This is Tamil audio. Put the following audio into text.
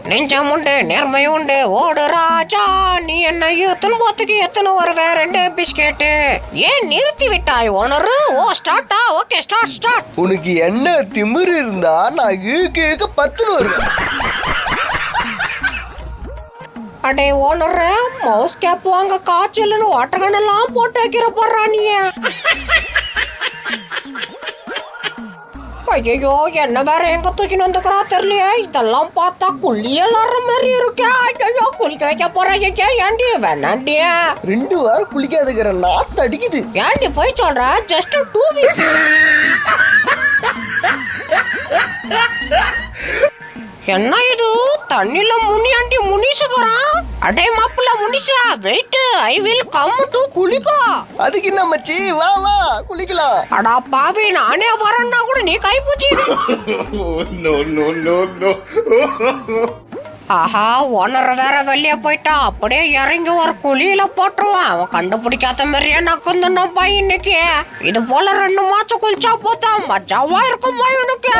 நெஞ்சம் உண்டு நேர்மை உண்டு ஓடு ராஜா, நீ என்ன எத்தனை வருவ 2 பிஸ்கெட்டு. ஏன் நிறுத்தி விட்டாய் ஓனர்? ஓ ஸ்டார்ட்டா? Okay start. உனக்கு என்ன திமிரு இருந்தா நான் இழுக்க 10 வருவேன். அடே ஓனர், மவுஸ் கேப் வாங்க காய்ச்சல்னு வாட்டகனெல்லாம் போட்டு வைக்கிற போடுறா நீ. ஐயோ, என்ன வேற எங்க தூக்கின்னு வந்துக்கிறா தெரியலையே. இதெல்லாம் பார்த்தா குளியலாற மாதிரி இருக்கே. ஐயோ, குளிக்க வைக்க போறேன். ஏண்டி வேணாண்டி? 2 வாரம் குளிக்காதுக்கிற நாத்து அடிக்குது. ஏண்டி போய் சொல்ற? Just 2 weeks. என்ன இது தண்ணில முனியாண்டி முனிசுகிறான்? அடே மாப்பிள்ள முனிசா, wait, I will come to குளிக்கா. அதுக்கு என்ன மச்சி, வா குளிக்கலாம். அடா பாவி, நானே வரேன்னா கூட நீ கைப்பூச்சி. ஆஹா, ஓனர் வேற வெளியே போயிட்டா. அப்படியே இறங்கி ஒரு குழியில போட்டுருவான். அவன் கண்டுபிடிக்காத மாதிரியே நக்குந்தோம் பாய் இன்னைக்கு. இது போல 2 மாசம் குளிச்சா போத்தா மஜாவா இருக்கும் பாய் உனக்கு.